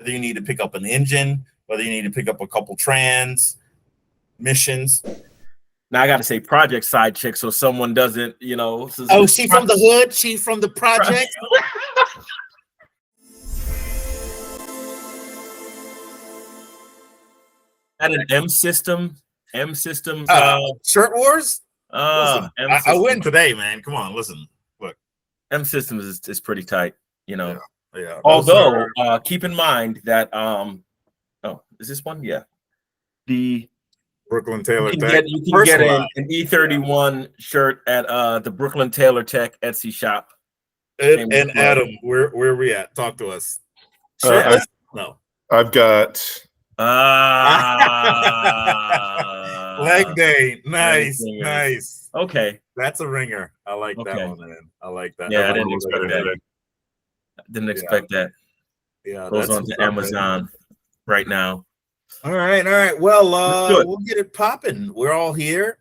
whether you need to pick up an engine, whether you need to pick up a couple transmissions. Now I got to say project side chick, so someone doesn't, Oh, she from the hood? She from the project? At an M system. Shirt Wars? Listen, I win today, man. Come on, listen. Look. M Systems is pretty tight, Yeah. Although, keep in mind that is this one? Yeah. The Brooklyn Taylor Tech. You can get an E31 shirt at the Brooklyn Taylor Tech Etsy shop. And Adam, where are we at? Talk to us. No. I've got leg day. Nice. Okay. That's a ringer. I like that one, man. I like that. Yeah, I didn't expect that. Didn't expect that. Yeah. Goes on to Amazon right now. All right. Well, we'll get it popping. We're all here.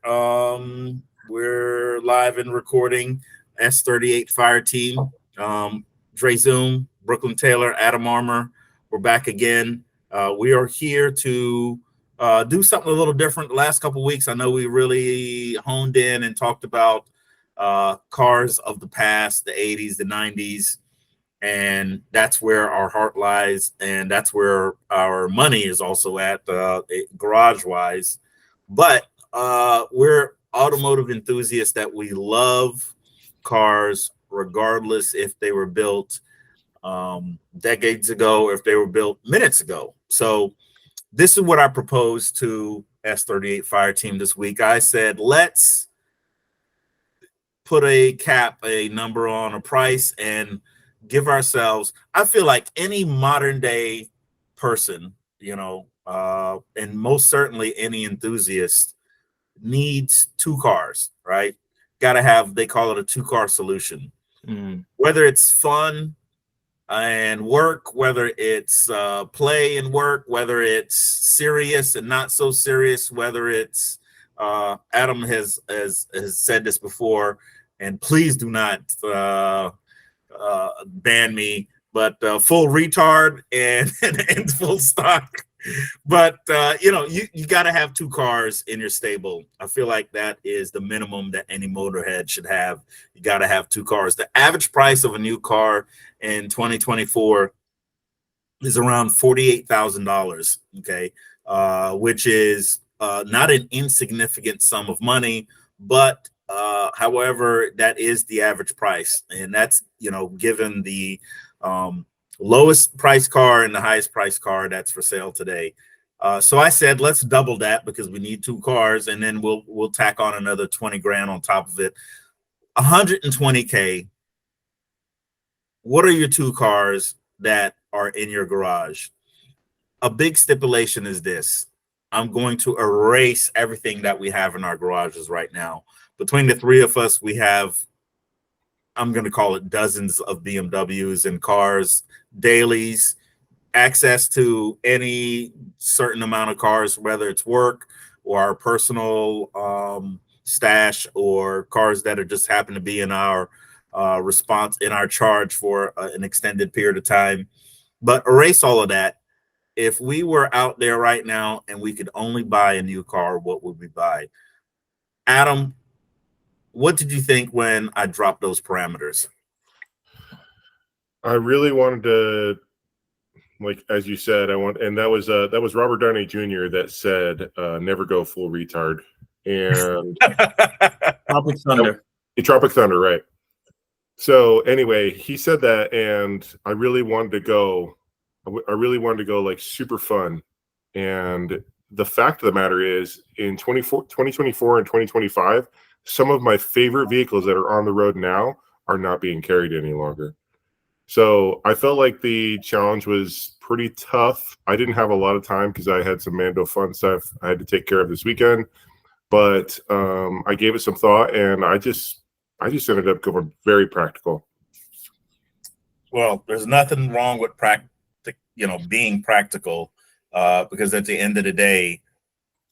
We're live and recording. S38 Fire Team. Dre Zoom, Brooklyn Taylor, Adam Armour. We're back again. We are here to do something a little different. The last couple of weeks, I know we really honed in and talked about cars of the past, the 80s, the 90s. And that's where our heart lies, and that's where our money is also at, garage-wise. But we're automotive enthusiasts that we love cars, regardless if they were built decades ago or if they were built minutes ago. So this is what I proposed to S38 Fire Team this week. I said, let's put a number on a price and give ourselves, I feel like any modern day person, and most certainly any enthusiast needs two cars, right? Got to have, they call it a two-car solution. Whether it's fun and work, whether it's play and work, whether it's serious and not so serious, whether it's Adam has said this before, and please do not ban me, but full retard and full stock. But you got to have two cars in your stable. I feel like that is the minimum that any motorhead should have. You got to have two cars. The average price of a new car in 2024 is around $48,000. Okay, which is not an insignificant sum of money, but however, that is the average price, and that's given the lowest price car and the highest price car that's for sale today. So I said, let's double that because we need two cars, and then we'll tack on another 20 grand on top of it. 120K. What are your two cars that are in your garage? A big stipulation is this: I'm going to erase everything that we have in our garages right now. Between the three of us, we have, I'm going to call it dozens of BMWs and cars, dailies, access to any certain amount of cars, whether it's work or our personal stash or cars that are just happen to be in our response, in our charge for an extended period of time. But erase all of that. If we were out there right now and we could only buy a new car, what would we buy? Adam, what did you think when I dropped those parameters? I really wanted to, like as you said, and that was Robert Downey Jr. that said, "Never go full retard." And Tropic Thunder. Tropic Thunder, right? So anyway, he said that, and I really wanted to go. I really wanted to go like super fun. And the fact of the matter is, in 2024 and 2025. Some of my favorite vehicles that are on the road now are not being carried any longer. So I felt like the challenge was pretty tough. I didn't have a lot of time because I had some Mando fun stuff I had to take care of this weekend. But I gave it some thought, and I just ended up going very practical. Well, there's nothing wrong with being practical, because at the end of the day,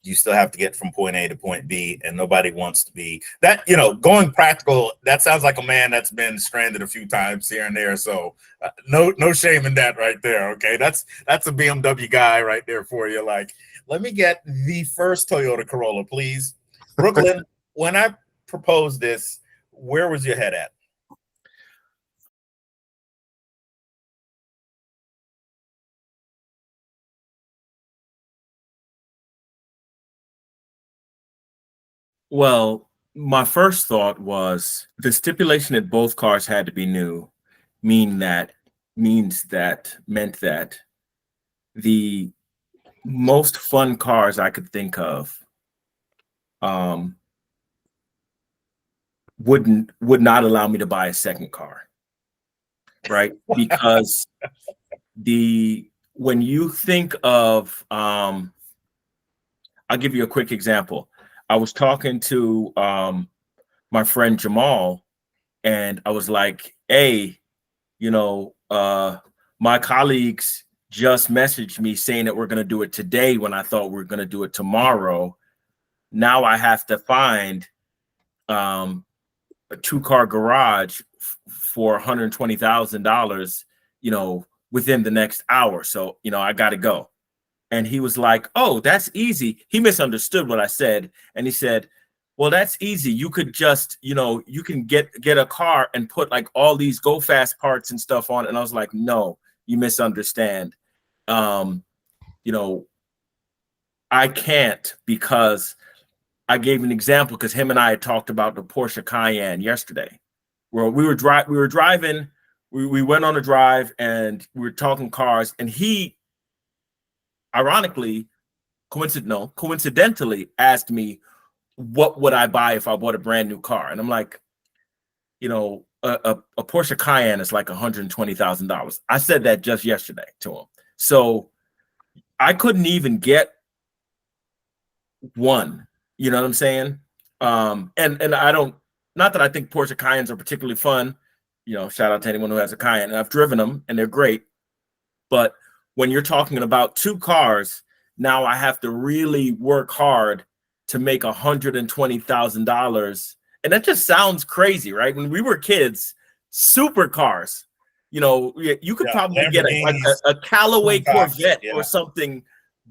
you still have to get from point A to point B, and nobody wants to be that, you know, going practical. That sounds like a man that's been stranded a few times here and there. So no shame in that right there. Okay. That's a BMW guy right there for you. Like, let me get the first Toyota Corolla, please. Brooklyn, when I proposed this, where was your head at? Well, my first thought was the stipulation that both cars had to be new meant that the most fun cars I could think of would not allow me to buy a second car, right? Because when you think of I'll give you a quick example. I was talking to my friend Jamal, and I was like, hey, you know, my colleagues just messaged me saying that we're going to do it today when I thought we were going to do it tomorrow. Now I have to find a 2-car garage for $120,000, you know, within the next hour. So, you know, I got to go. And he was like, oh, that's easy. He misunderstood what I said. And he said, well, that's easy. You could just, you know, you can get a car and put like all these go fast parts and stuff on it. And I was like, no, you misunderstand. You know, I can't, because I gave an example because him and I had talked about the Porsche Cayenne yesterday, where we were driving, we went on a drive and we were talking cars, and he ironically, coincidentally asked me, what would I buy if I bought a brand new car? And I'm like, you know, a Porsche Cayenne is like $120,000. I said that just yesterday to him. So I couldn't even get one, you know what I'm saying? And I don't, not that I think Porsche Cayennes are particularly fun, you know, shout out to anyone who has a Cayenne. And I've driven them and they're great. But when you're talking about 2 cars, now I have to really work hard to make $120,000. And that just sounds crazy, right? When we were kids, supercars, you know, you could probably get a Callaway Corvette or something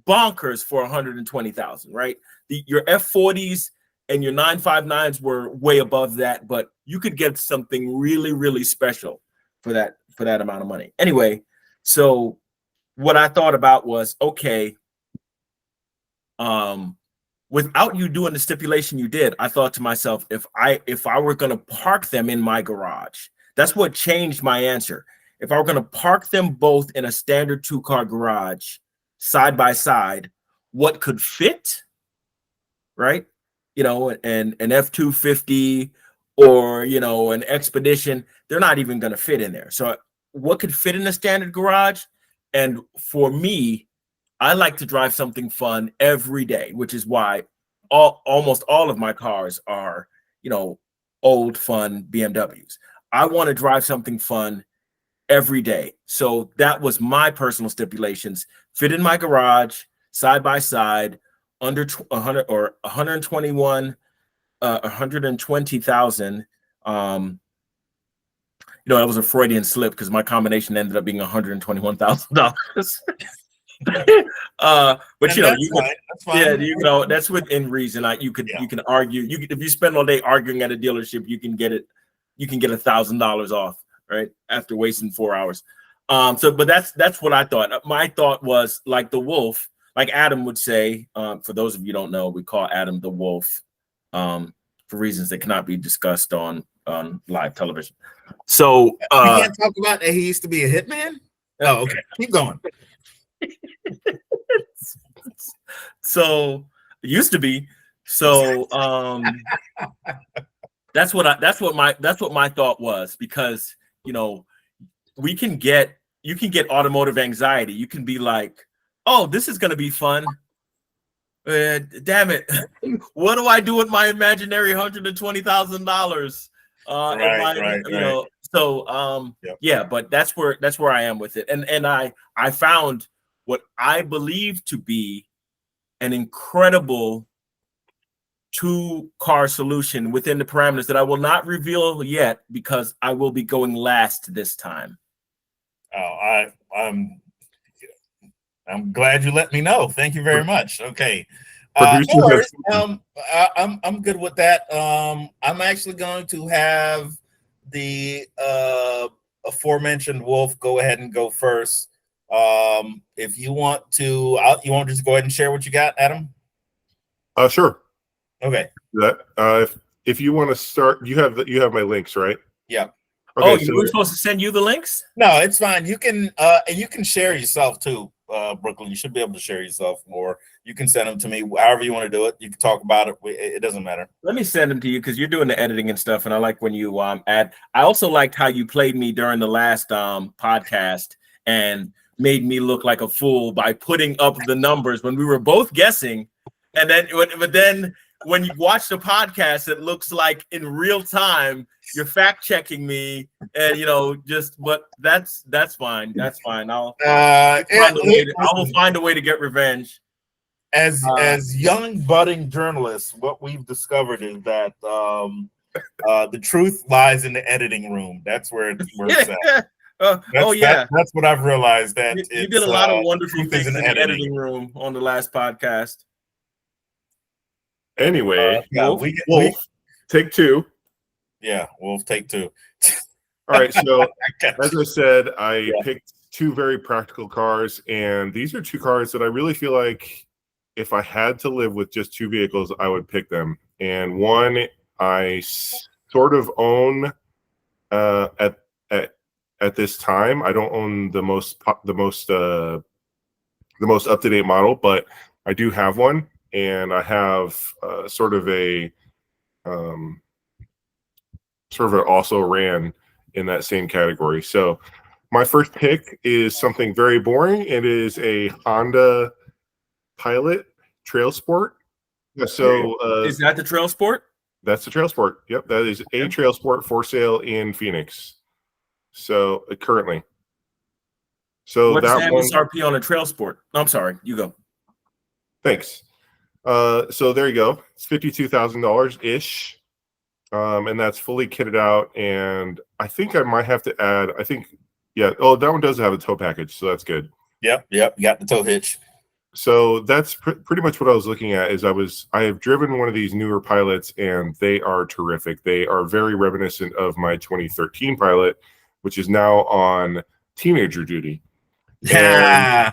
bonkers for $120,000, right? Your F40s and your 959s were way above that, but you could get something really, really special for that amount of money. Anyway, so what I thought about was, okay, without you doing the stipulation you did, I thought to myself, if I were going to park them in my garage, that's what changed my answer. If I were going to park them both in a standard 2-car garage side by side, what could fit, right? You know, an F-250 or, you know, an Expedition, they're not even going to fit in there. So what could fit in a standard garage? And for me, I like to drive something fun every day, which is why almost all of my cars are, you know, old, fun BMWs. I want to drive something fun every day. So that was my personal stipulations: fit in my garage, side by side, under 100 or 121, 120,000. You know, that was a Freudian slip because my combination ended up being $121,000. But you know, that's fine. You know, that's within reason. You can argue. If you spend all day arguing at a dealership, you can get $1,000 off, right, after wasting 4 hours. But that's what I thought. My thought was like the wolf, like Adam would say. For those of you who don't know, we call Adam the wolf for reasons that cannot be discussed on live television. So you can't talk about that he used to be a hitman. Oh, okay, keep going. So it used to be. So that's what my thought was, because, you know, you can get automotive anxiety. You can be like, oh, this is going to be fun. Damn it. What do I do with my imaginary $120,000? Right. So yeah, but that's where I am with it. And I found what I believe to be an incredible 2-car solution within the parameters that I will not reveal yet because I will be going last this time. Oh, I'm glad you let me know. Thank you very much. Okay. No worries. I'm good with that. I'm actually going to have the aforementioned Wolf go ahead and go first. If you want to, you want to just go ahead and share what you got, Adam? Sure. Okay. That if you want to start, you have my links, right? Yeah. Okay, you were supposed to send you the links? No, it's fine. You can and you can share yourself too, Brooklyn. You should be able to share yourself, or you can send them to me. However you want to do it. You can talk about it. It doesn't matter. Let me send them to you because you're doing the editing and stuff, and I like when you add. I also liked how you played me during the last podcast and made me look like a fool by putting up the numbers when we were both guessing, and then but then when you watch the podcast, it looks like in real time you're fact checking me, and but that's fine. That's fine. I will find a way to get revenge. As young budding journalists, what we've discovered is that the truth lies in the editing room. That's where it's at. That's what I've realized. That you did a lot of wonderful things in the editing room on the last podcast. Anyway, Wolf, take 2. Yeah, Wolf, take 2. All right, so as I said, I picked 2 very practical cars, and these are 2 cars that I really feel like if I had to live with just 2 vehicles, I would pick them. And one I sort of own at this time. I don't own the most up-to-date model, but I do have one, and I have sort of also ran in that same category. So my first pick is something very boring. It is a Honda Pilot Trail Sport. So is that the Trail Sport? That's the Trail Sport. Yep, that is a Trail Sport for sale in Phoenix. So currently. So what's that the MSRP on a Trail Sport? I'm sorry, you go. Thanks. So there you go. It's $52,000 ish. And that's fully kitted out. And I think I might have to add, that one does have a tow package. So that's good. Yep. You got the tow hitch. So that's pretty much what I was looking at. I have driven one of these newer Pilots, and they are terrific. They are very reminiscent of my 2013 Pilot, which is now on teenager duty. Yeah.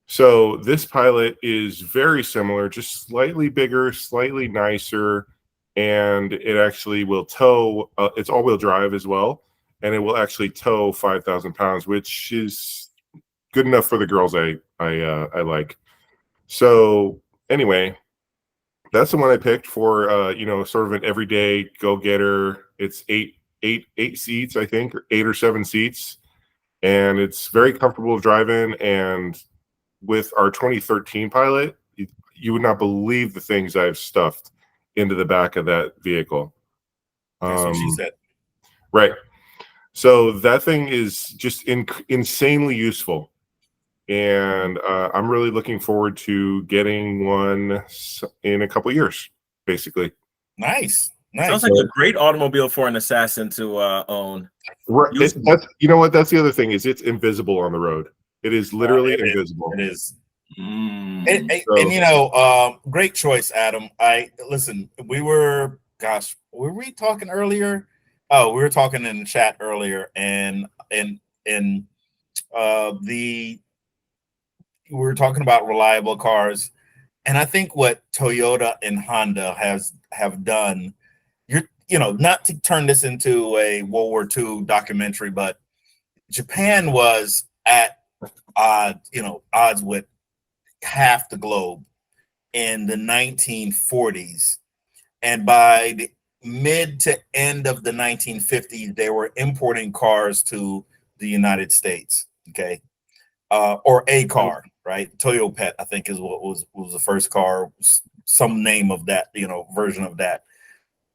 So this Pilot is very similar, just slightly bigger, slightly nicer, and it actually will tow. It's all-wheel drive as well, and it will actually tow 5,000 pounds, which is good enough for the girls I like. So anyway, that's the one I picked for sort of an everyday go-getter. It's eight seats, I think, or 8 or 7 seats, and it's very comfortable driving. And with our 2013 Pilot, you would not believe the things I've stuffed into the back of that vehicle. That's what she said. Right. So that thing is just insanely useful. And I'm really looking forward to getting one in a couple of years, basically. Nice. Sounds like a great automobile for an assassin to own. Right. That's the other thing is it's invisible on the road. It is literally invisible. It is. Mm. And great choice, Adam. We were we talking earlier? Oh, we were talking in the chat earlier, and we were talking about reliable cars. And I think what Toyota and Honda have done, not to turn this into a World War II documentary, but Japan was at odds with half the globe in the 1940s. And by the mid to end of the 1950s, they were importing cars to the United States. Okay. Or a car, right? Toyo Pet, I think, is what was the first car, some name of that, version of that.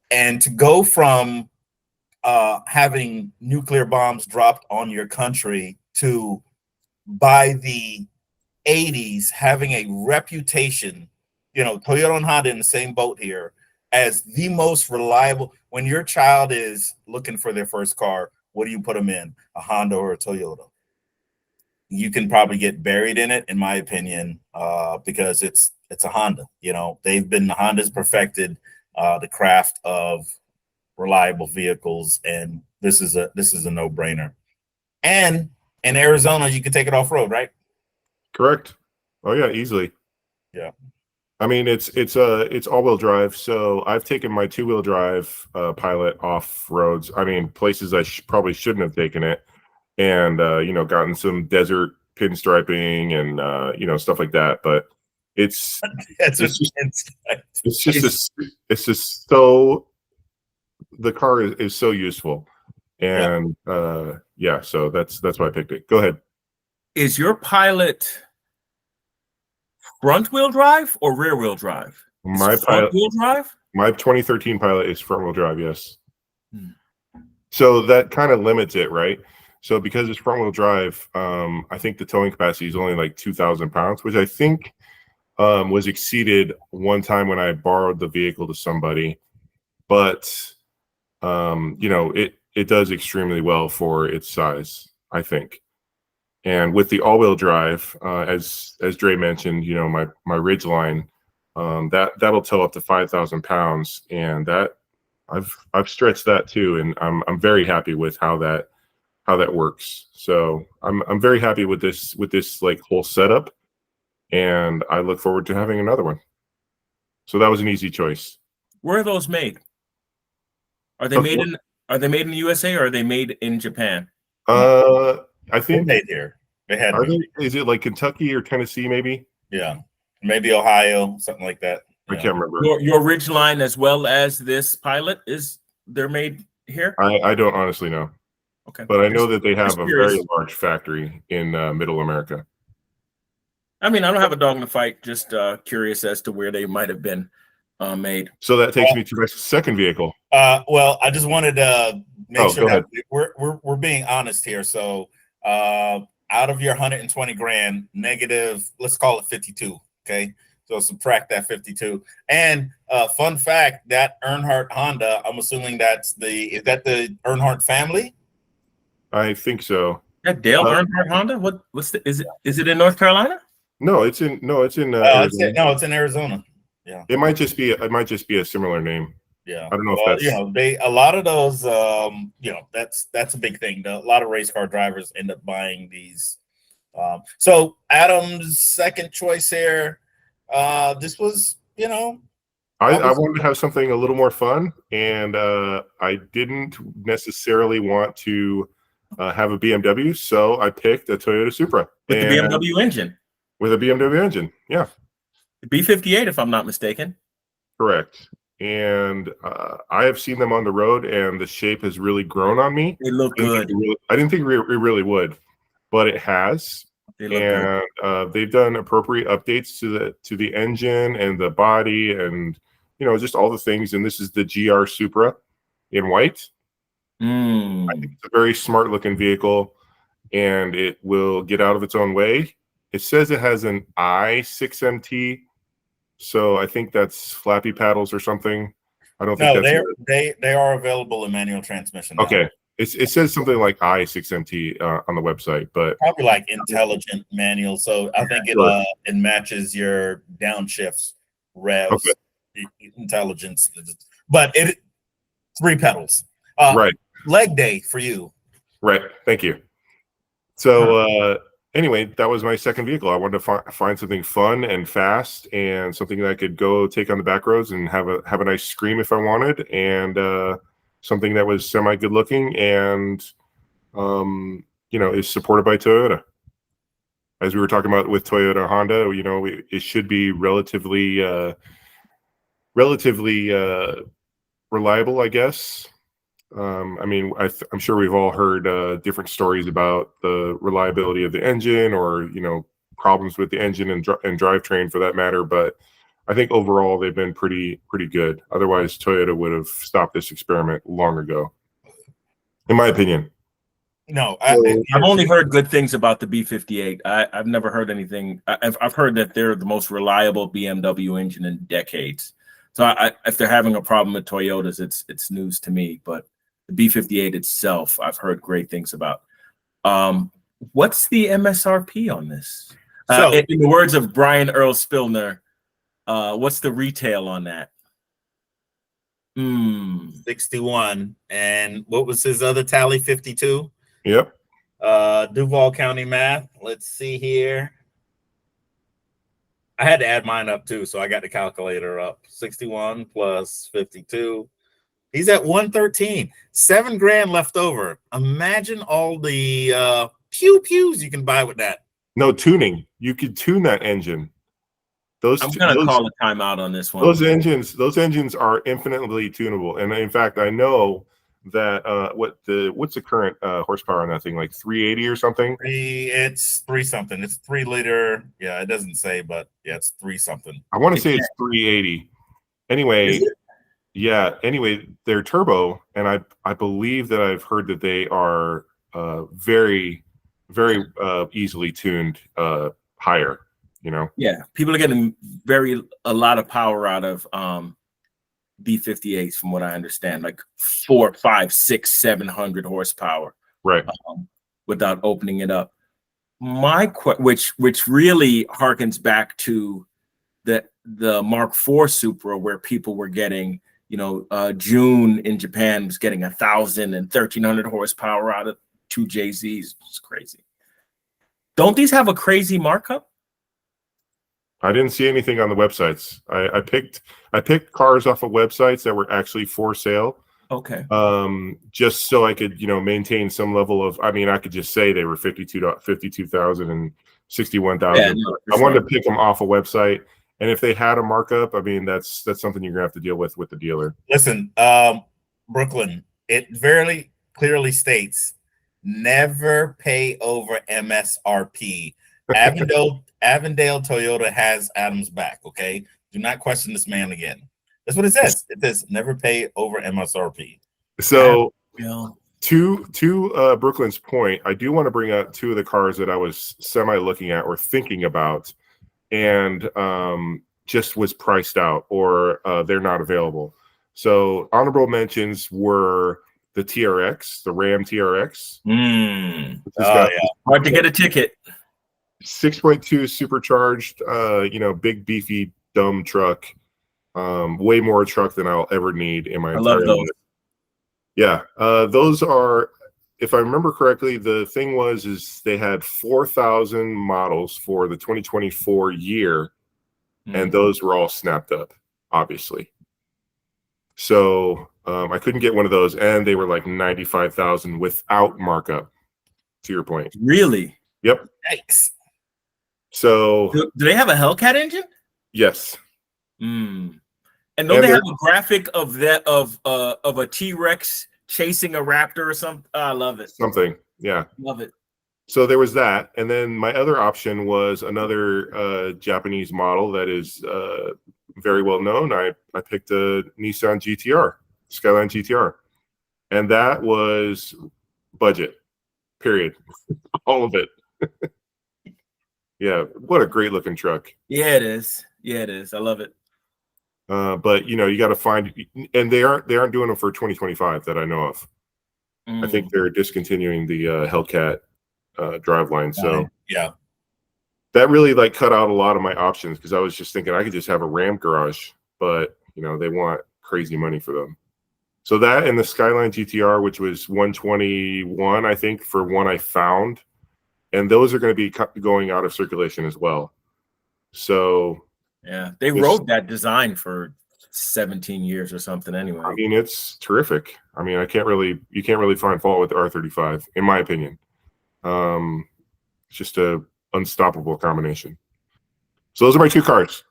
And to go from having nuclear bombs dropped on your country to by the 80s having a reputation, you know, Toyota and Honda in the same boat here, as the most reliable. When your child is looking for their first car, what do you put them in? A Honda or a Toyota? You can probably get buried in it, in my opinion, because it's a Honda. You know, Honda's perfected the craft of reliable vehicles, and this is a no-brainer. And in Arizona, you can take it off road, right? Correct. Oh yeah, easily. Yeah. I mean, it's all-wheel drive, so I've taken my two-wheel drive Pilot off roads. I mean, places I probably shouldn't have taken it, and you know, gotten some desert pinstriping and you know, stuff like that. But it's just so, the car is so useful, and yeah, so that's why I picked it. Go ahead. Is your Pilot front wheel drive or rear wheel drive? My front wheel drive. My 2013 Pilot is front wheel drive. Yes. So that kind of limits it, right? So because it's front wheel drive, I think the towing capacity is only like 2,000 pounds, which I think was exceeded one time when I borrowed the vehicle to somebody. But you know, it does extremely well for its size, I think. And with the all-wheel drive, as Dre mentioned, you know, my Ridgeline, that'll tow up to 5,000 pounds, and that I've stretched that too, and I'm very happy with how that works. So I'm very happy with this like whole setup, and I look forward to having another one. So that was an easy choice. Where are those made? Are they made in the USA, or are they made in Japan? I think they're made here. They had. Is it like Kentucky or Tennessee, maybe? Yeah, maybe Ohio, something like that. I can't remember. Your Ridgeline, as well as this Pilot, they're made here? I don't honestly know. Okay, but I know that they have a very large factory in Middle America. I mean, I don't have a dog in the fight. Just curious as to where they might have been made. So that takes me to my second vehicle. Well, I just wanted to make sure that we're being honest here. So out of your 120 grand, negative, let's call it 52. Okay. So subtract that 52. And fun fact, that Earnhardt Honda, I'm assuming is that the Earnhardt family? I think so. That Dale Earnhardt Honda? Is it in North Carolina? No, it's in Arizona. It's in Arizona. Yeah. It might just be a similar name. Yeah. I don't know if that's, you know, a lot of those you know, that's a big thing. A lot of race car drivers end up buying these. So Adam's second choice here. This was, you know, I wanted to have something a little more fun, and I didn't necessarily want to have a BMW, so I picked a Toyota Supra with the BMW engine. With a BMW engine, yeah. The B58, if I'm not mistaken. Correct. And I have seen them on the road, and the shape has really grown on me. They look good. I didn't think it really would, but it has. They look good. They've done appropriate updates to the engine and the body, and you know, just all the things. And this is the GR Supra in white. I think it's a very smart looking vehicle, and it will get out of its own way. It says it has an i6MT, so I think that's flappy paddles or something. I don't think they are available in manual transmission now. Okay. It says something like i6MT on the website, but probably like intelligent manual. So I think it matches your downshifts, revs, intelligence. But it 3 pedals. Right. Leg day for you. Right. Thank you. So anyway, that was my second vehicle. I wanted to find something fun and fast, and something that I could go take on the back roads and have a nice scream if I wanted, and something that was semi good looking and you know, is supported by Toyota. As we were talking about with Toyota Honda, you know, it should be relatively reliable, I guess. I mean, I'm sure we've all heard different stories about the reliability of the engine, or you know, problems with the engine and drivetrain for that matter. But I think overall they've been pretty good. Otherwise, Toyota would have stopped this experiment long ago, in my opinion. No, I've only heard good things about the B58. I've never heard anything. I've heard that they're the most reliable BMW engine in decades. So if they're having a problem with Toyotas, it's news to me. But the B58 itself, I've heard great things about. What's the MSRP on this? So, in the words of Brian Earl Spillner, what's the retail on that? 61. And what was his other tally? 52. Yep. Duval County math. Let's see here. I had to add mine up too, so I got the calculator up. 61 plus 52. He's at 113. $7,000 left over. Imagine all the pews you can buy with that. No tuning. You could tune that engine. I'm gonna call a timeout on this one. Those engines are infinitely tunable. And in fact, I know that what's the current horsepower on that thing, like 380 or something? It's 3 something. It's 3 liter. Yeah, it doesn't say, but yeah, it's 3 something. I want to say it's 380. Anyway, yeah. Anyway, they're turbo, and I believe that I've heard that they are very, very easily tuned higher. You know. Yeah, people are getting a lot of power out of B58s, from what I understand, like 4, 5, 6, 700 horsepower, right? Without opening it up. Which really harkens back to the Mark IV Supra, where people were getting, June in Japan was getting 1,000 and 1,300 horsepower out of 2 JZs. It's crazy. Don't these have a crazy markup? I didn't see anything on the websites. I picked cars off of websites that were actually for sale. Okay. Just so I could, maintain some level of. I mean, I could just say they were 52,000 and 61,000. Yeah, no, I wanted to pick them off a website, and if they had a markup, I mean, that's something you're gonna have to deal with the dealer. Listen, Brooklyn, it very clearly states never pay over MSRP. Avondale Toyota has Adam's back. Okay, do not question this man again. That's what it says. It says never pay over MSRP. So, to Brooklyn's point, I do want to bring up 2 of the cars that I was looking at or thinking about, and just was priced out or they're not available. So, honorable mentions were the TRX, the Ram TRX. Hard to get a ticket. 6.2 supercharged, big beefy dumb truck, way more truck than I'll ever need in my entire life. Yeah, those are, if I remember correctly, the thing is they had 4,000 models for the 2024 year, and those were all snapped up, obviously. So I couldn't get one of those, and they were like 95,000 without markup. To your point, really? Yep. Yikes. So do they have a Hellcat engine? Yes. And don't they have a graphic of that of a T-Rex chasing a raptor or something? I love it. Something. Yeah. Love it. So there was that. And then my other option was another Japanese model that is very well known. I picked a Nissan GTR, Skyline GTR. And that was budget, period. All of it. Yeah, what a great looking truck. Yeah, it is. Yeah, it is. I love it. But you got to find, and they aren't doing them for 2025 that I know of. I think they're discontinuing the Hellcat driveline. So yeah, that really cut out a lot of my options, because I was just thinking I could just have a Ram garage, but they want crazy money for them. So that and the Skyline GTR, which was 121, I think, for one I found. And those are going to be going out of circulation as well. So yeah, they wrote that design for 17 years or something anyway. I mean, it's terrific. I mean, you can't really find fault with the R35, in my opinion. It's just a unstoppable combination. So those are my 2 cars.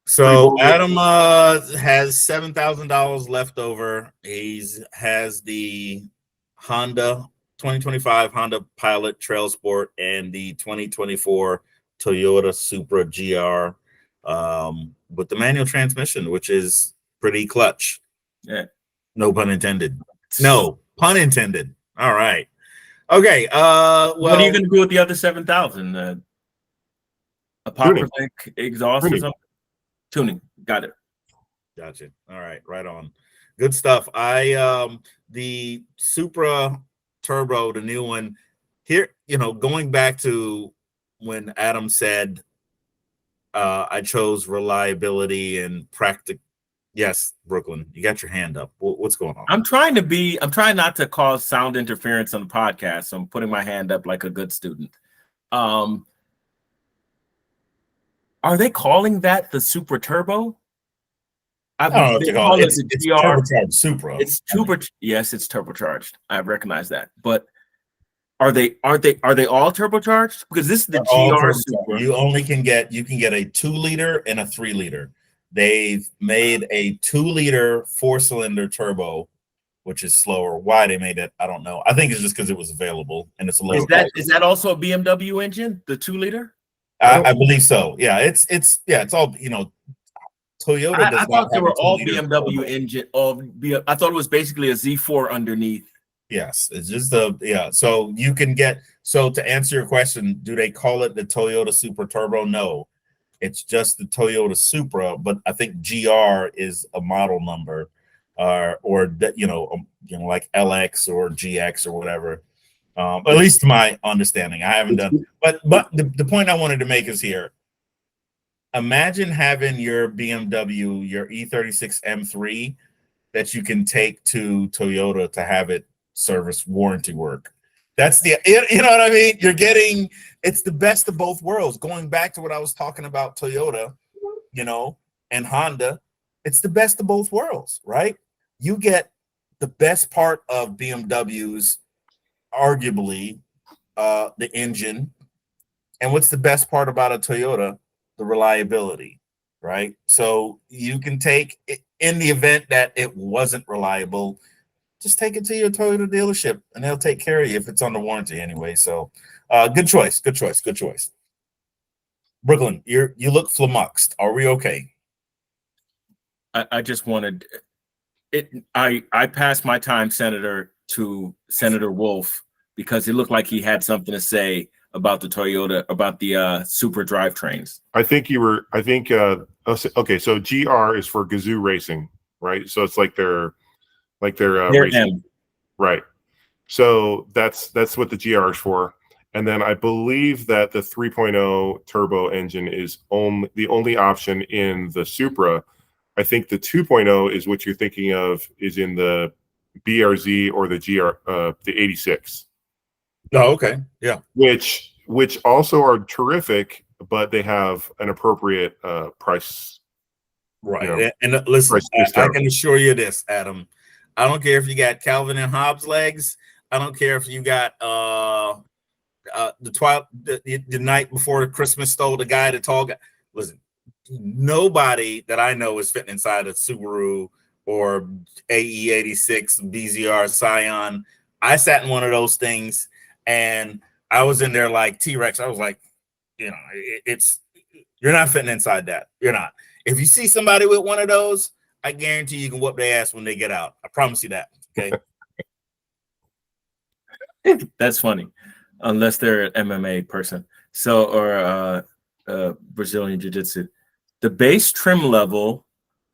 So Adam has $7,000 left over. He has the Honda 2025 Honda Pilot Trail Sport and the 2024 Toyota Supra GR with the manual transmission, which is pretty clutch. Yeah. No pun intended. No pun intended. All right. Okay. What are you Well, going to do with the other 7,000? Apocryphal exhaust or something? Tuning. Got it. gotcha. All right, right on. Good stuff. The Supra Turbo, the new one here, going back to when Adam said I chose reliability and practical. Yes, Brooklyn, you got your hand up. What's going on? I'm trying not to cause sound interference on the podcast, so I'm putting my hand up like a good student. Are they calling that the Super Turbo? I don't know what they call it. It's turbocharged Supra. It's yes, it's turbocharged. I recognize that. But aren't they all turbocharged? Because this is the GR Supra. You can get a 2-liter and a 3-liter. They've made a 2-liter 4-cylinder turbo, which is slower. Why they made it, I don't know. I think it's just because it was available and it's a lower. Is that also a BMW engine, the 2-liter? I believe so. Yeah, it's all Toyota. I thought they were all BMW engine. I thought it was basically a Z4 underneath. Yes, it's just So you can get. So to answer your question, do they call it the Toyota Super Turbo? No, it's just the Toyota Supra. But I think GR is a model number, or like LX or GX or whatever. At least to my understanding, I haven't done. But the point I wanted to make is here. Imagine having your BMW, your E36 M3, that you can take to Toyota to have it service warranty work. That's you know what I mean? It's the best of both worlds. Going back to what I was talking about Toyota, and Honda, it's the best of both worlds, right? You get the best part of BMW's, arguably, the engine. And what's the best part about a Toyota? The reliability, right? So you can take it, in the event that it wasn't reliable, just take it to your Toyota dealership and they'll take care of you if it's under warranty anyway. So good choice. Brooklyn, you look flummoxed. Are we okay? I just wanted it. I passed my time, Senator, to Senator Wolf, because it looked like he had something to say about the Toyota, about the Super drivetrains. Okay, so GR is for Gazoo Racing, right? So it's like their racing. Right. So that's what the GR is for. And then I believe that the 3.0 turbo engine is the only option in the Supra. I think the 2.0 is what you're thinking of, is in the BRZ or the the 86. Oh, okay. Yeah. Which also are terrific, but they have an appropriate price. Right. And listen, I can assure you this, Adam. I don't care if you got Calvin and Hobbes legs. I don't care if you got the night before Christmas stole the guy, the tall guy. Listen, nobody that I know is fitting inside a Subaru or AE86 BZR Scion. I sat in one of those things and I was in there like T-Rex. I was like, you're not fitting inside that. You're not. If you see somebody with one of those, I guarantee you can whoop their ass when they get out. I promise you that. Okay. That's funny, unless they're an MMA person. So, or Brazilian Jiu-Jitsu. The base trim level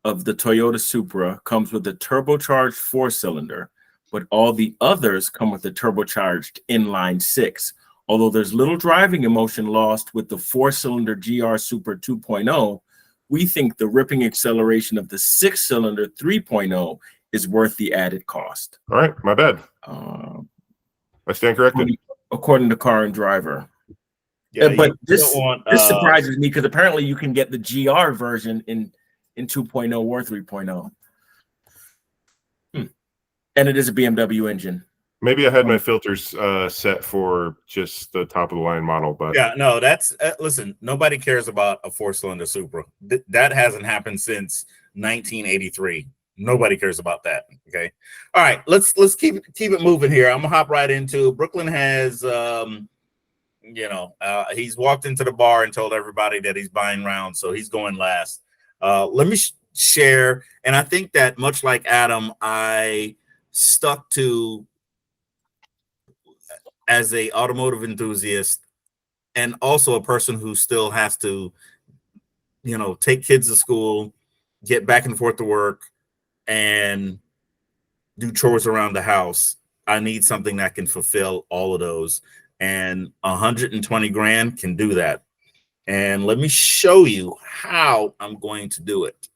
of the Toyota Supra comes with a turbocharged 4-cylinder, but all the others come with a turbocharged inline 6. Although there's little driving emotion lost with the 4-cylinder GR Super 2.0, we think the ripping acceleration of the 6-cylinder 3.0 is worth the added cost. All right, my bad. I stand corrected. According to Car and Driver. Yeah, but this surprises me, because apparently you can get the GR version in 2.0 or 3.0. And it is a BMW engine. Maybe I had my filters set for just the top of the line model, but yeah, no, that's listen. Nobody cares about a 4-cylinder Supra. That hasn't happened since 1983. Nobody cares about that. Okay, all right. Let's keep it moving here. I'm gonna hop right into Brooklyn. Has he's walked into the bar and told everybody that he's buying rounds, so he's going last. Let me share, and I think that much like Adam, I stuck to as a automotive enthusiast and also a person who still has to, take kids to school, get back and forth to work, and do chores around the house, I need something that can fulfill all of those. And 120 grand can do that. And let me show you how I'm going to do it.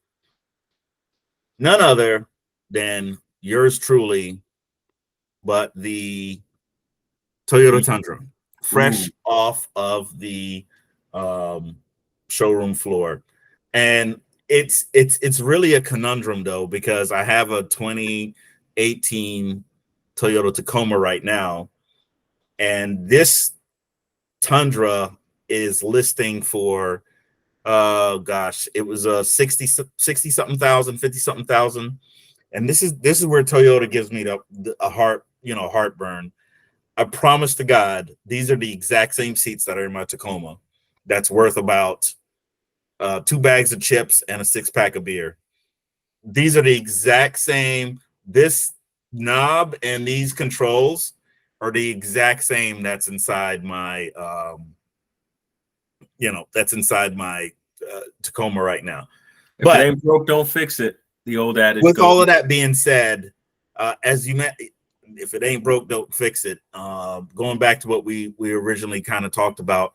None other than yours truly, but the Toyota Tundra, fresh off of the showroom floor. And it's really a conundrum though, because I have a 2018 Toyota Tacoma right now, and this Tundra is listing for it was a 60 something thousand, 50 something thousand. And this is where Toyota gives me a heartburn. I promise to God, these are the exact same seats that are in my Tacoma. That's worth about 2 bags of chips and a 6-pack of beer. These are the exact same. This knob and these controls are the exact same that's inside my Tacoma right now. If it ain't broke, don't fix it. The old adage. With all of that being said, as you met, if it ain't broke, don't fix it. Going back to what we originally kind of talked about,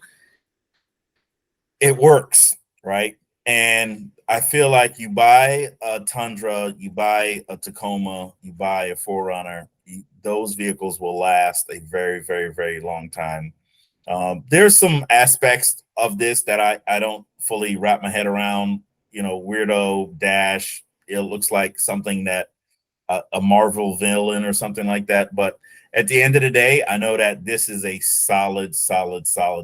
it works, right? And I feel like you buy a Tundra, you buy a Tacoma, you buy a 4Runner, those vehicles will last a very, very, very long time. There's some aspects of this that I don't fully wrap my head around. Weirdo dash. It looks like something that a Marvel villain or something like that. But at the end of the day, I know that this is a solid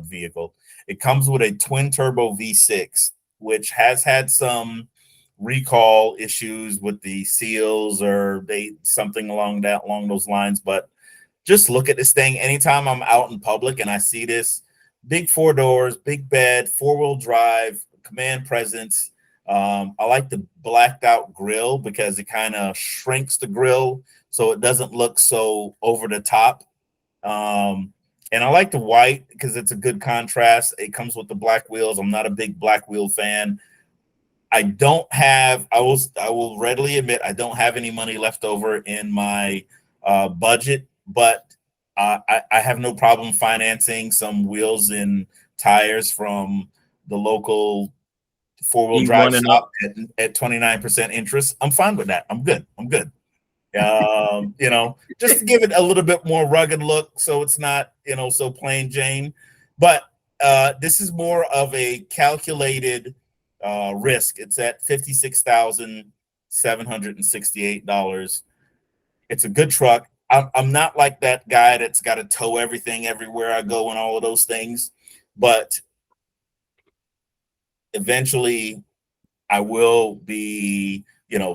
vehicle. It comes with a twin turbo V6, which has had some recall issues with the seals or something along those lines. But just look at this thing. Anytime I'm out in public and I see this, big 4 doors, big bed, 4-wheel drive, command presence. I like the blacked out grill because it kind of shrinks the grill so it doesn't look so over the top. And I like the white because it's a good contrast. It comes with the black wheels. I'm not a big black wheel fan. I will readily admit I don't have any money left over in my budget, but I have no problem financing some wheels and tires from the local 4-wheel drive shop at 29% interest. I'm fine with that. I'm good. Just to give it a little bit more rugged look, so it's not, so plain Jane. But this is more of a calculated risk. It's at $56,768. It's a good truck. I'm not like that guy that's got to tow everything everywhere I go and all of those things, but eventually I will be,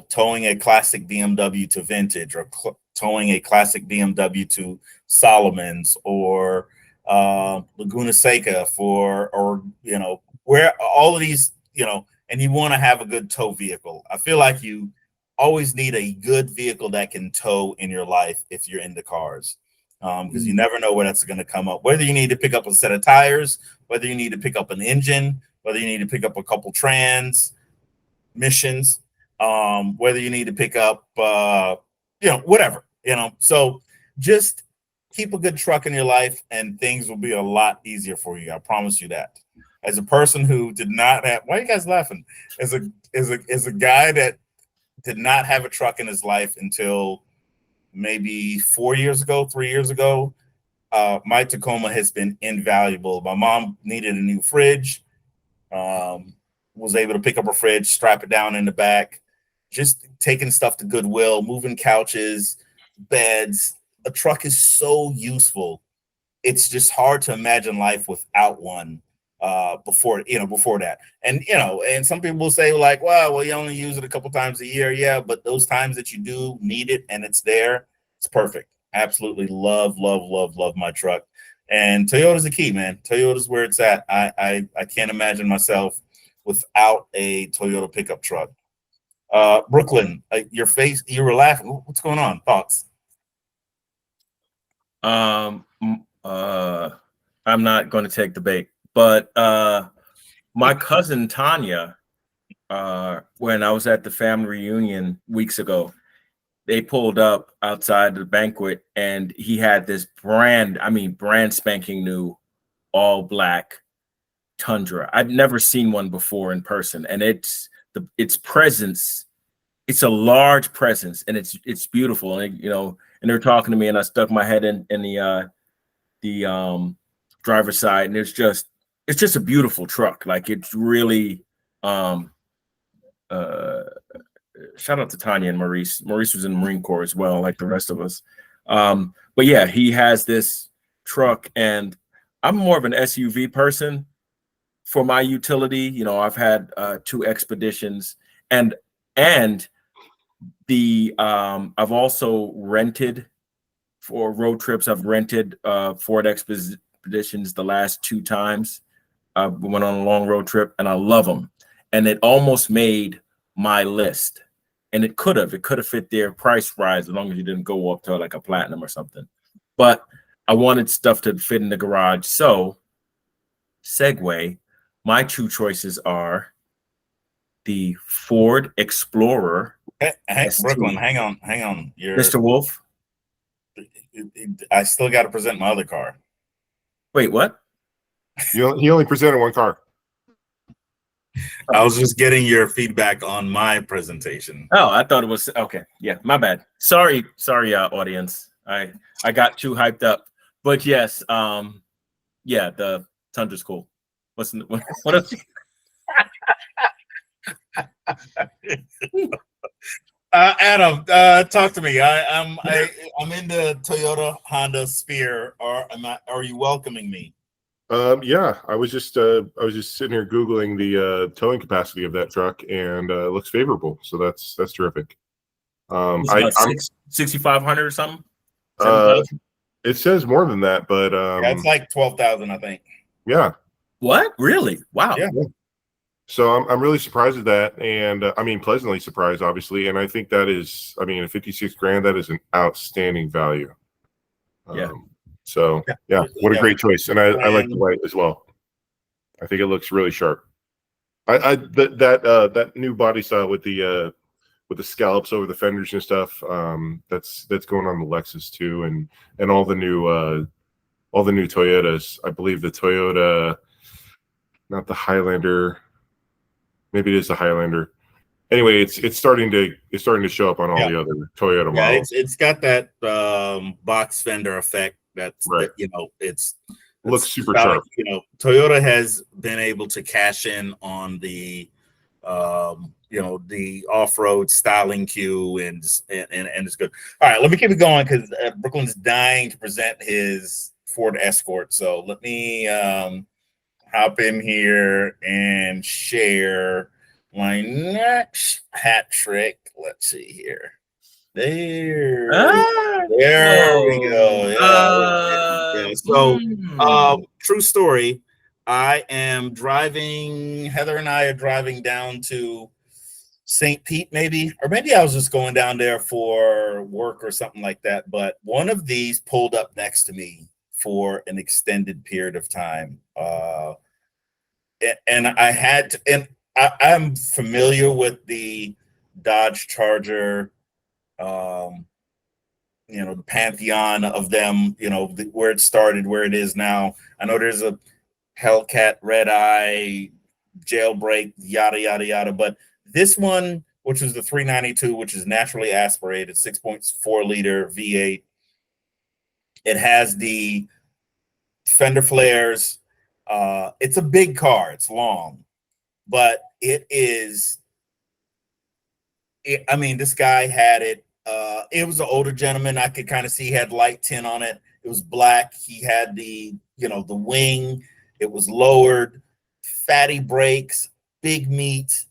towing a classic BMW to vintage, or towing a classic BMW to Solomon's, or Laguna Seca or where all of these, and you want to have a good tow vehicle. I feel like you always need a good vehicle that can tow in your life if you're into cars, because you never know where that's going to come up. Whether you need to pick up a set of tires, whether you need to pick up an engine, whether you need to pick up a couple transmissions, whether you need to pick up, whatever, So just keep a good truck in your life and things will be a lot easier for you. I promise you that. As a person who did not have, why are you guys laughing? As a guy that did not have a truck in his life until maybe 3 years ago, my Tacoma has been invaluable. My mom needed a new fridge, was able to pick up her fridge, strap it down in the back, just taking stuff to Goodwill, moving couches, beds. A truck is so useful. It's just hard to imagine life without one before that. And some people will say like, well, you only use it a couple times a year. Yeah, but those times that you do need it and it's there, it's perfect. Absolutely love my truck. And Toyota's the key, man. Toyota's where it's at. I can't imagine myself without a Toyota pickup truck. Brooklyn, your face, you were laughing. What's going on? Thoughts? I'm not going to take the bait, but my cousin Tanya, when I was at the family reunion weeks ago, they pulled up outside the banquet and he had this brand spanking new all black Tundra. I'd never seen one before in person, and its presence. It's a large presence, and it's beautiful. And and they're talking to me, and I stuck my head in the driver's side, and it's just a beautiful truck. Like it's really shout out to Tanya and Maurice. Maurice was in the Marine Corps as well, like the rest of us. But yeah, he has this truck, and I'm more of an SUV person for my utility. I've had 2 expeditions, and the I've also rented for road trips. I've rented Ford expeditions the last 2 times. I went on a long road trip, and I love them. And it almost made my list, and it could have fit their price rise as long as you didn't go up to like a platinum or something. But I wanted stuff to fit in the garage. So segue, my 2 choices are the Ford Explorer. Brooklyn, hang on. Mr. Wolf. I still got to present my other car. Wait, what? He only presented one car. I was just getting your feedback on my presentation. Oh, I thought it was okay. Yeah, my bad. Sorry, audience. I got too hyped up. But yes, yeah, the Tundra's cool. What else? Adam, talk to me. I'm in the Toyota Honda Sphere. Are you welcoming me? Yeah, I was just sitting here Googling the towing capacity of that truck, and it looks favorable. So that's terrific. I'm 6,500 or something. It says more than that, but that's like 12,000, I think. Yeah. What? Really? Wow. Yeah. So I'm really surprised at that, and pleasantly surprised, obviously. And I think that is, at 56 grand, that is an outstanding value. Yeah. So yeah, what a great choice, and I like the white as well. I think it looks really sharp. That new body style with the scallops over the fenders and stuff. That's going on the Lexus too, and all the new Toyotas. I believe the Toyota, not the Highlander. Maybe it is the Highlander. Anyway, it's starting to show up on all the other Toyota models. It's got that box fender effect. That's right. It's looks super sharp. Toyota has been able to cash in on the the off-road styling queue, and it's good. All right, let me keep it going because Brooklyn's dying to present his Ford Escort. So let me hop in here and share my next hat trick. Let's see here. There we go. Yeah. So, true story. I am driving. Heather and I are driving down to St. Pete, maybe I was just going down there for work or something like that. But one of these pulled up next to me for an extended period of time, and I had to. And I'm familiar with the Dodge Charger. The pantheon of them, where it started, where it is now. I know there's a Hellcat, Red Eye, Jailbreak, yada, yada, yada. But this one, which is the 392, which is naturally aspirated, 6.4 liter V8, it has the fender flares. It's a big car. It's long, but it is. This guy had it. It was an older gentleman. I could kind of see he had light tint on it. It was black. He had the wing. It was lowered, fatty brakes, big meat,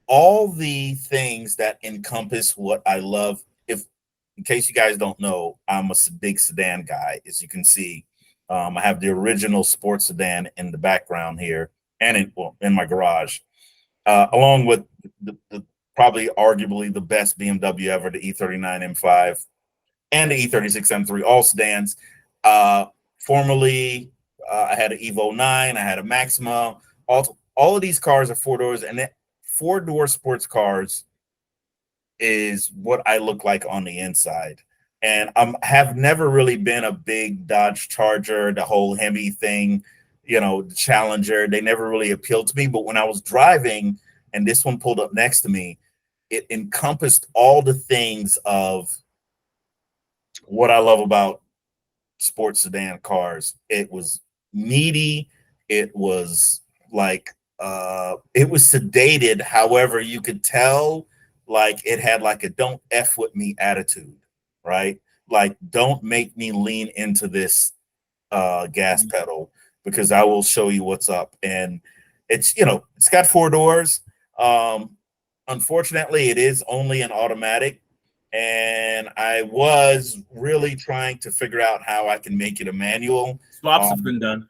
all the things that encompass what I love. In case you guys don't know, I'm a big sedan guy, as you can see. I have the original sports sedan in the background here, and in my garage, along with the probably arguably the best BMW ever, the E39 M5 and the E36 M3, all sedans. Formerly, I had an Evo 9, I had a Maxima. All of these cars are 4 doors, and 4-door sports cars is what I look like on the inside. And I have never really been a big Dodge Charger, the whole Hemi thing, the Challenger. They never really appealed to me. But when I was driving and this one pulled up next to me, it encompassed all the things of what I love about sports sedan cars. It was meaty. It was like, it was sedated. However, you could tell like it had like a don't F with me attitude, right? Like, don't make me lean into this gas pedal because I will show you what's up. And it's, it's got 4 doors. Unfortunately, it is only an automatic. And I was really trying to figure out how I can make it a manual. Swaps have been done.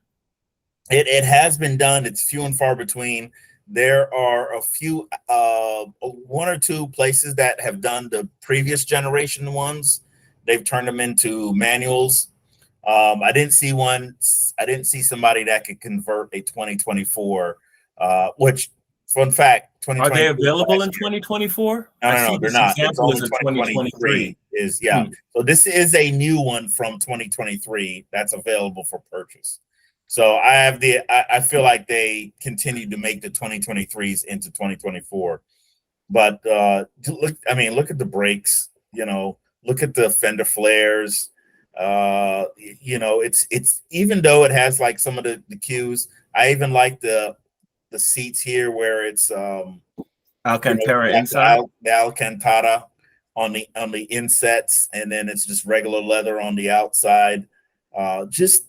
It has been done. It's few and far between. There are a few, 1 or 2 places that have done the previous generation ones. They've turned them into manuals. I didn't see somebody that could convert a 2024, which, fun fact, are they available in 2024? No, they're not. It's only 2023. So this is a new one from 2023 that's available for purchase. So I feel like they continued to make the 2023s into 2024. But look at the brakes, look at the fender flares. It's even though it has like some of the cues, I even like the seats here where it's Alcantara inside, the Alcantara on the insets, and then it's just regular leather on the outside. Just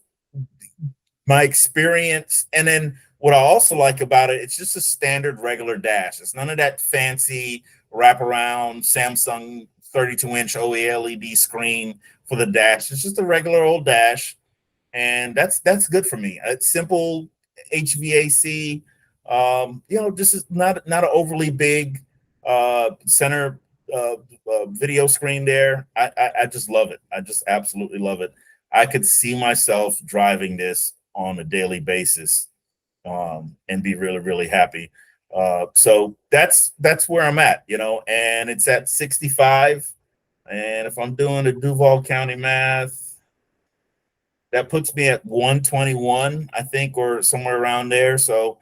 my experience. And then what I also like about it, it's just a standard regular dash. It's none of that fancy wraparound Samsung 32-inch OLED screen for the dash. It's just a regular old dash, and that's good for me. It's simple HVAC. This is not an overly big center video screen there. I just love it. I just absolutely love it. I could see myself driving this on a daily basis and be really, really happy. So that's where I'm at, and it's at 65. And if I'm doing the Duval County math, that puts me at 121, I think, or somewhere around there. So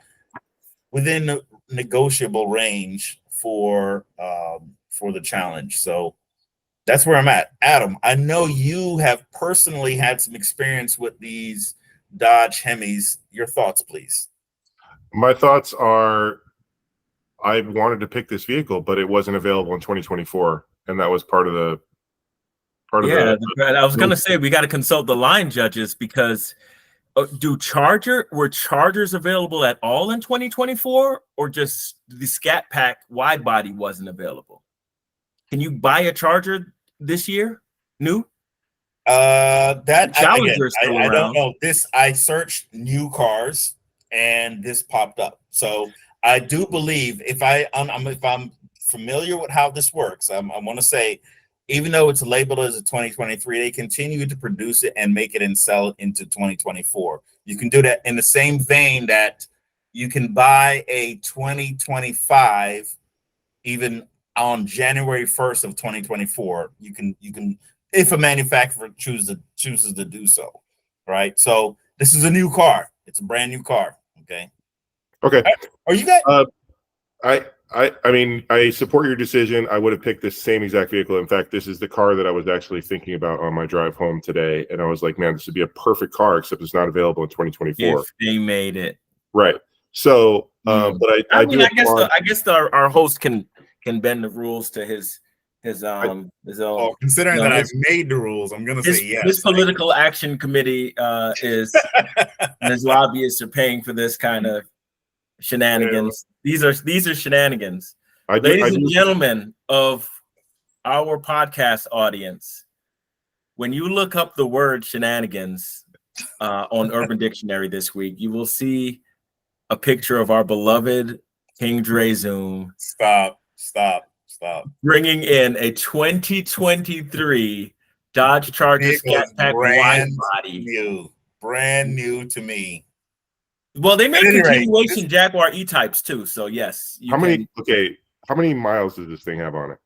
within the negotiable range for the challenge. So that's where I'm at. Adam, I know you have personally had some experience with these Dodge Hemis. Your thoughts, please. My thoughts are, I wanted to pick this vehicle, but it wasn't available in 2024, and that was part of the. I was gonna say we got to consult the line judges because were Chargers available at all in 2024, or just the Scat Pack wide body wasn't available? Can you buy a Charger this year, new? I don't know. I searched new cars and this popped up. So I do believe if I'm familiar with how this works, I want to say, even though it's labeled as a 2023, they continue to produce it and make it and sell it into 2024. You can do that in the same vein that you can buy a 2025 even on January 1st of 2024. You can if a manufacturer chooses to do so, right? So this is a new car. It's a brand new car. Okay. Are you guys? I mean, I support your decision. I would have picked this same exact vehicle. In fact, this is the car that I was actually thinking about on my drive home today. And I was like, man, this would be a perfect car, except it's not available in 2024. If they made it. Right. So, but I guess our host can bend the rules to his own. Considering that I've made the rules, I'm going to say yes. This political action committee is, and his lobbyists are paying for this kind of shenanigans. These are shenanigans. Ladies and gentlemen of our podcast audience, when you look up the word shenanigans on Urban Dictionary this week, you will see a picture of our beloved King Dre Zoom. Stop. Bringing in a 2023 Dodge Charger Scat Pack wide body. brand new to me. Well, they make At any rate, continuation Jaguar E-types too, so yes. How many miles does this thing have on it?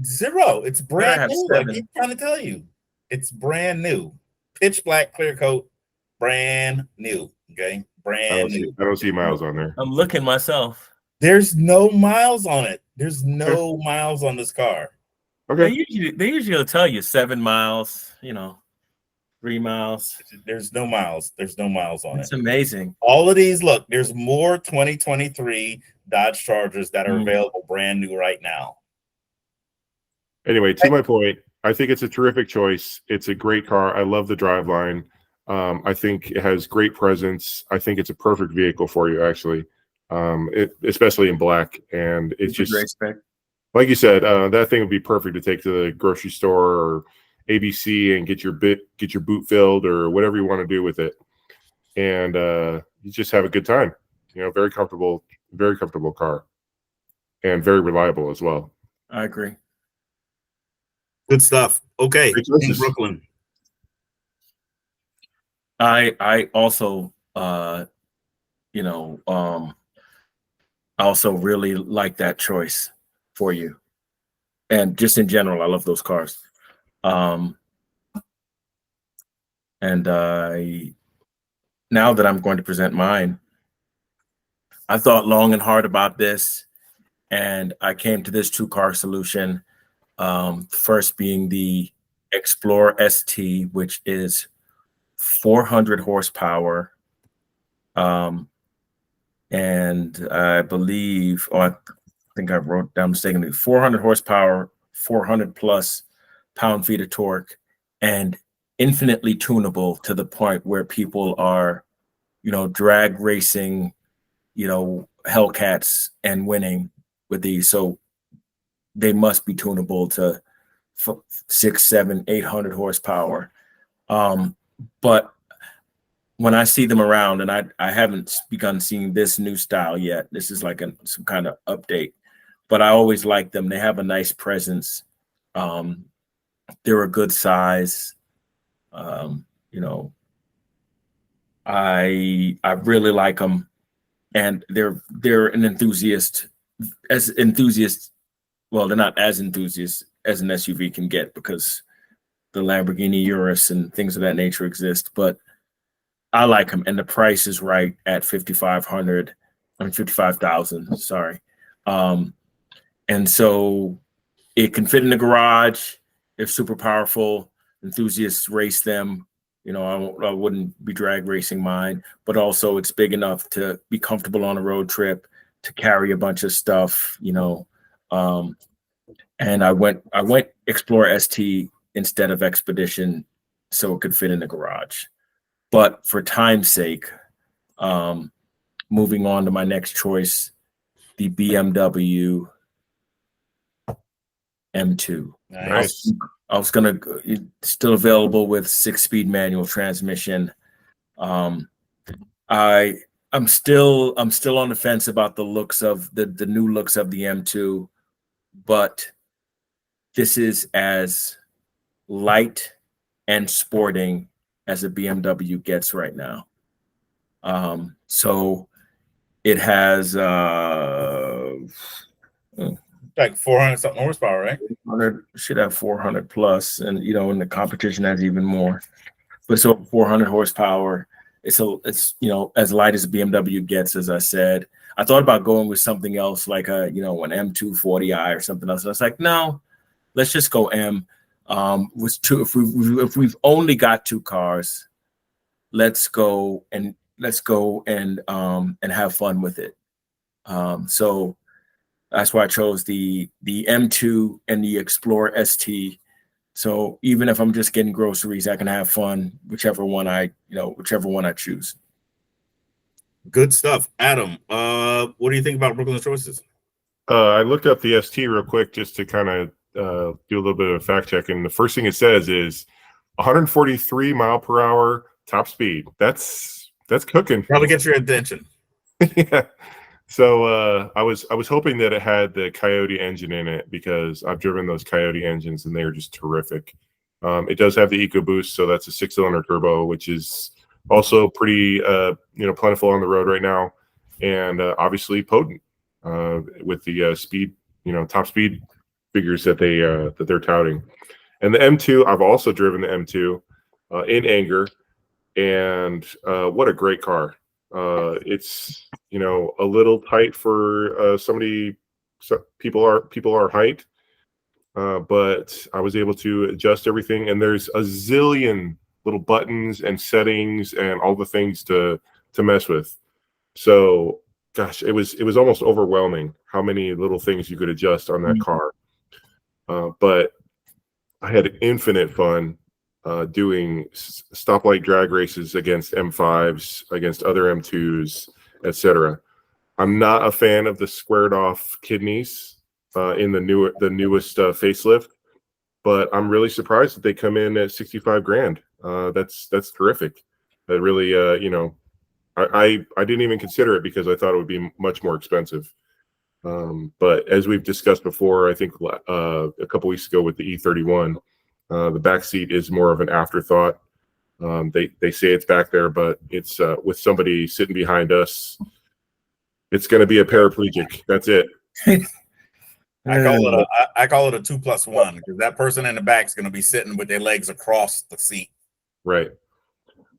Zero. It's brand have new. 7. I keep trying to tell you. It's brand new. Pitch black, clear coat, brand new. Okay. Brand new. I don't see miles on there. I'm looking myself. There's no miles on it. There's no miles on this car. Okay. They usually will tell you 7 miles, 3 miles. There's no miles. There's no miles on It's it. amazing. All of these, look, there's more 2023 Dodge Chargers that are available brand new right now. Anyway, to my point, I think it's a terrific choice. It's a great car. I love the driveline. I think it has great presence. I think it's a perfect vehicle for you, actually, especially in black. And it's just great spec. Like you said, that thing would be perfect to take to the grocery store or ABC and get your boot filled or whatever you want to do with it. And you just have a good time. Very comfortable car, and very reliable as well. I agree. Good stuff. Okay, in Brooklyn. I also also really like that choice for you. And just in general, I love those cars. And now that I'm going to present mine, I thought long and hard about this, and I came to this 2-car solution. First being the Explorer ST, which is 400 horsepower. And I believe, I think I wrote down mistakenly, 400 horsepower, 400 plus pound-feet of torque, and infinitely tunable to the point where people are, drag racing, Hellcats and winning with these. So they must be tunable to 600, 700, 800 horsepower. But when I see them around, and I haven't begun seeing this new style yet, this is like some kind of update, but I always like them. They have a nice presence. They're a good size. I really like them, and they're an enthusiast. Well, they're not as enthusiast as an SUV can get, because the Lamborghini Urus and things of that nature exist, but I like them, and the price is right at $55,000. Sorry. And so it can fit in the garage. They're super powerful. Enthusiasts race them. I wouldn't be drag racing mine, but also it's big enough to be comfortable on a road trip, to carry a bunch of stuff, and I went Explorer ST instead of Expedition, so it could fit in the garage. But for time's sake, moving on to my next choice, the BMW M2. Nice. I was gonna, still available with 6-speed manual transmission. I'm still on the fence about the looks of the new looks of the M2, but this is as light and sporting as a BMW gets right now. So it has like 400 something horsepower, right? 400, should have 400 plus, and and the competition has even more. But so 400 horsepower. It's as light as a BMW gets, as I said. I thought about going with something else, like an M240i or something else. And I was like, no, let's just go M. If we've only got 2 cars, let's go and have fun with it. So that's why I chose the M2 and the Explorer ST. So even if I'm just getting groceries, I can have fun, whichever one I choose. Good stuff. Adam, what do you think about Brooklyn's choices? I looked up the ST real quick just to kind of do a little bit of fact check, and the first thing it says is 143 mile per hour top speed. That's cooking. Probably gets your attention. Yeah. So I was hoping that it had the Coyote engine in it, because I've driven those Coyote engines and they're just terrific. It does have the EcoBoost, so that's a 6-cylinder turbo, which is Also pretty plentiful on the road right now, and obviously potent with the speed, top speed figures that they're touting. And the M2, I've also driven the M2 in anger, and what a great car. It's a little tight for people are height, but I was able to adjust everything, and there's a zillion little buttons and settings and all the things to mess with. So gosh, it was almost overwhelming how many little things you could adjust on that car. But I had infinite fun doing stoplight drag races against M5s, against other M2s, etc. I'm not a fan of the squared off kidneys in the newest facelift, but I'm really surprised that they come in at 65 grand. That's terrific. That really, I didn't even consider it because I thought it would be much more expensive. But as we've discussed before, I think a couple weeks ago with the E31, the back seat is more of an afterthought. They say it's back there, but it's with somebody sitting behind us, it's going to be a paraplegic. That's it. I call it a 2+1 because that person in the back is going to be sitting with their legs across the seat. Right.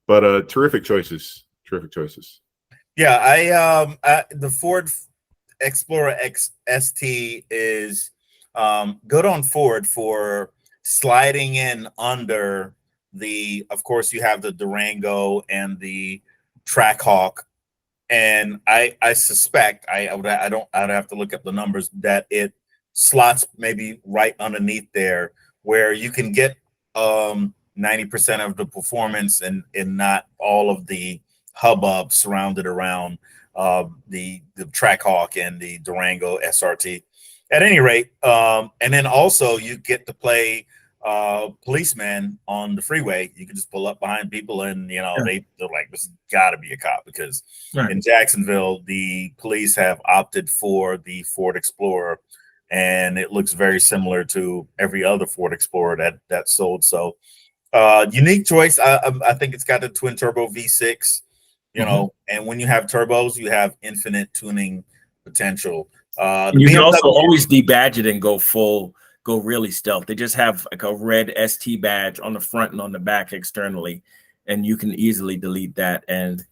But terrific choices. Terrific choices. Yeah, the Ford Explorer X ST is good on Ford for sliding in under the. Of course, you have the Durango and the Trackhawk, and I suspect I'd have to look up the numbers that it slots maybe right underneath there where you can get 90% of the performance and not all of the hubbub surrounded around the Trackhawk and the Durango SRT. At any rate, and then also you get to play policeman on the freeway. You can just pull up behind people and they're like, this has got to be a cop because in Jacksonville the police have opted for the Ford Explorer, and it looks very similar to every other Ford Explorer that sold. So unique choice. I think it's got the twin turbo V6, and when you have turbos, you have infinite tuning potential. You can also always debadge it and go really stealth. They just have like a red ST badge on the front and on the back externally, and you can easily delete that and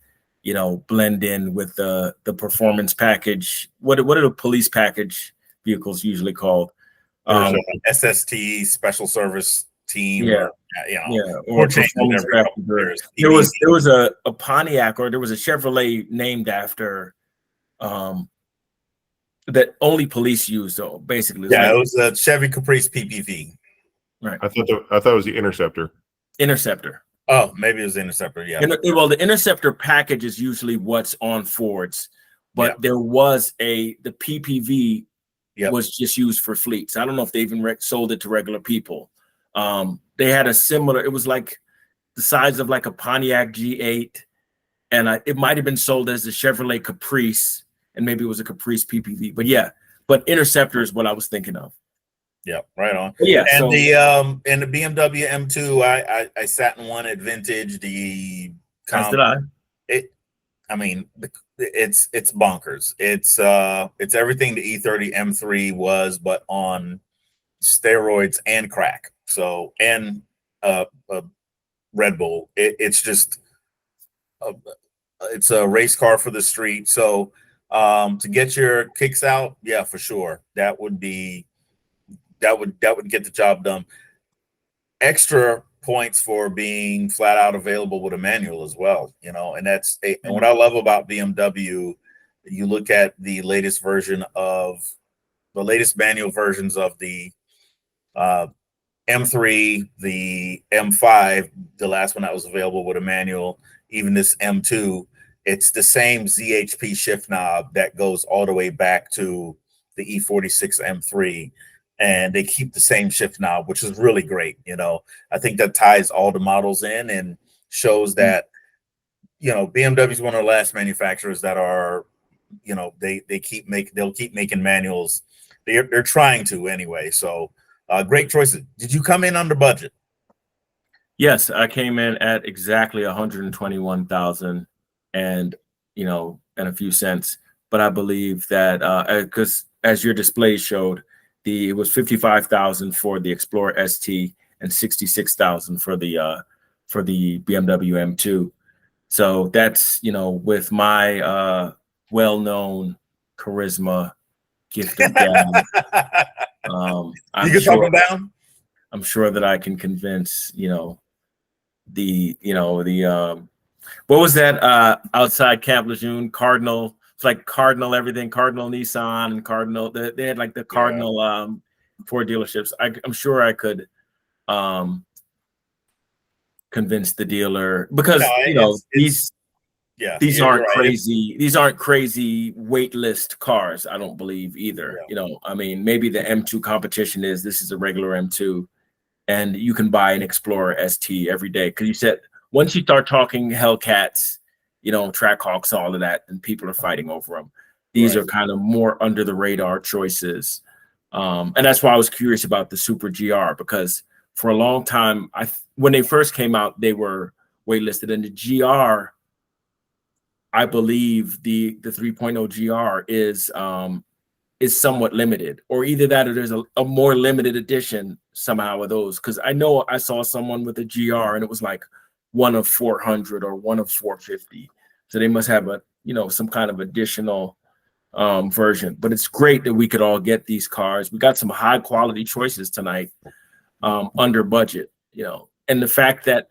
blend in with the performance package. What are the police package vehicles usually called? SST, special service team. Yeah. Or performance package. There was a Pontiac, or there was a Chevrolet named after that only police use, though, basically. It was a Chevy Caprice PPV. Right. I thought it was the Interceptor. Interceptor. Oh, maybe it was the Interceptor, yeah. Well, the Interceptor package is usually what's on Fords, but there was the PPV was just used for fleets. I don't know if they even sold it to regular people. They had a similar, it was like the size of like a Pontiac G8, and it might have been sold as the Chevrolet Caprice, and maybe it was a Caprice PPV. But Interceptor is what I was thinking of. Yeah, right on. Yeah, and the BMW M2, I sat in one at Vintage. As did I. It's bonkers. It's everything the E30 M3 was, but on steroids and crack. So and Red Bull. It's just it's a race car for the street. So to get your kicks out, yeah, for sure, that would get the job done. Extra points for being flat out available with a manual as well, and and what I love about BMW, you look at the latest manual versions of the M3, the M5, the last one that was available with a manual, even this M2, it's the same ZHP shift knob that goes all the way back to the E46 M3. And they keep the same shift knob, which is really great. I think that ties all the models in and shows that, BMW is one of the last manufacturers that are, they'll keep making manuals. They're trying to anyway. So great choices. Did you come in under budget? Yes, I came in at exactly 121,000 and and a few cents. But I believe that because as your display showed, it was 55,000 for the Explorer ST and 66,000 for the BMW M2. So that's with my well-known charisma, gift of gab. You can talk them down. I'm sure that I can convince the what was that outside Camp Lejeune? Cardinal. It's like Cardinal everything. Cardinal Nissan and Cardinal. They had like the Cardinal Ford dealerships. I'm sure I could convince the dealer because these aren't crazy. These aren't crazy wait list cars. I don't believe either. I mean, maybe the M2 competition this is a regular M2, and you can buy an Explorer ST every day because you said once you start talking Hellcats, Trackhawks, all of that, and people are fighting over them. These are kind of more under the radar choices, and that's why I was curious about the Super GR because for a long time, when they first came out, they were waitlisted, and the GR. I believe the 3.0 GR is somewhat limited, or either that or there's a more limited edition somehow of those. Because I know I saw someone with a GR and it was like one of 400 or one of 450. So they must have some kind of additional version. But it's great that we could all get these cars. We got some high quality choices tonight under budget, and the fact that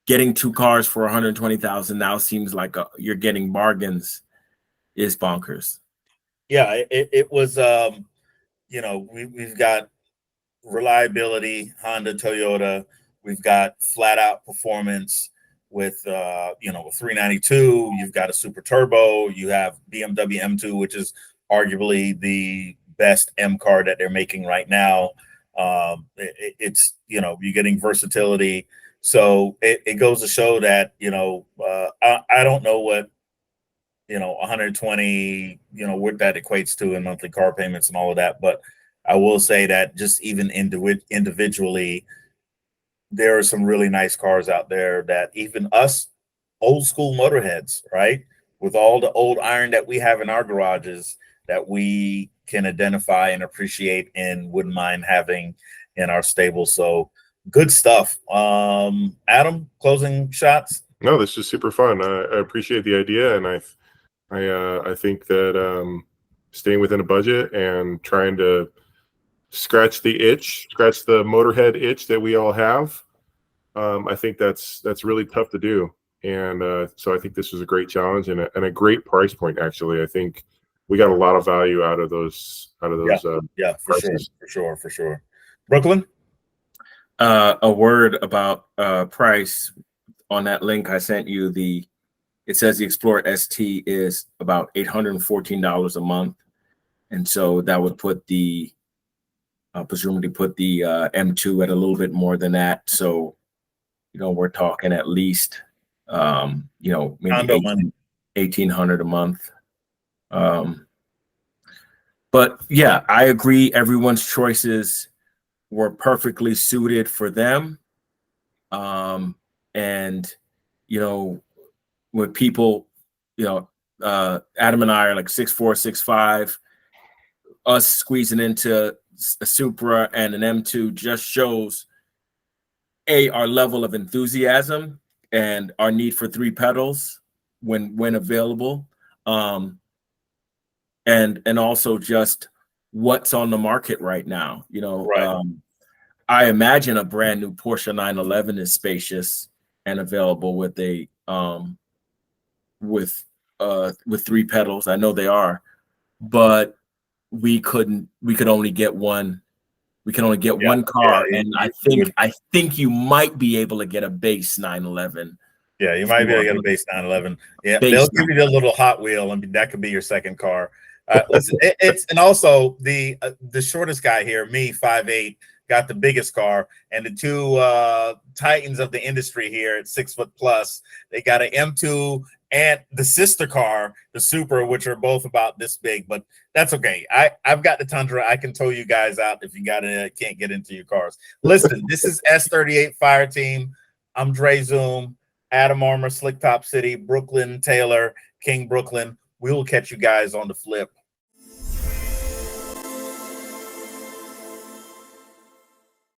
getting two cars for 120,000 now seems like you're getting bargains is bonkers. Yeah, it was. We've got reliability, Honda, Toyota. We've got flat out performance with 392. You've got a super turbo. You have BMW M2, which is arguably the best M car that they're making right now. It's you're getting versatility. So it goes to show that, I don't know what, 120, what that equates to in monthly car payments and all of that. But I will say that just even individually, there are some really nice cars out there that even us old school motorheads, right, with all the old iron that we have in our garages that we can identify and appreciate and wouldn't mind having in our stable. So good stuff. Adam, closing shots? No, this is super fun. I appreciate the idea, and I think that staying within a budget and trying to scratch the motorhead itch that we all have, I think that's really tough to do. And so I think this was a great challenge and a great price point. Actually, I think we got a lot of value out of those. Yeah, for sure. Brooklyn. A word about price on that link I sent you. It says the Explorer ST is about $814 a month, and so that would put presumably put the M2 at a little bit more than that. So we're talking at least maybe 1,800 a month. But yeah, I agree. Everyone's choices were perfectly suited for them. And, when people, Adam and I are like 6'4", 6'5", us squeezing into a Supra and an M2 just shows our level of enthusiasm and our need for three pedals when available. And also just what's on the market right now. I imagine a brand new Porsche 911 is spacious and available with with three pedals. I know they are, but we could only get one. We can only get one car, and I think you might be able to get a base 911. Yeah, you might be able to get a base 911. Yeah, they'll give you the little Hot Wheel, and that could be your second car. Listen, it's and also the shortest guy here, me, 5'8", got the biggest car, and the two titans of the industry here at 6 foot plus. They got an M2 and the sister car, the Super, which are both about this big, but that's okay. I've got the Tundra. I can tow you guys out if you can't get into your cars. Listen, this is S38 Fire Team. I'm Dre Zoom, Adam Armour, Slick Top City, Brooklyn Taylor, King Brooklyn. We will catch you guys on the flip.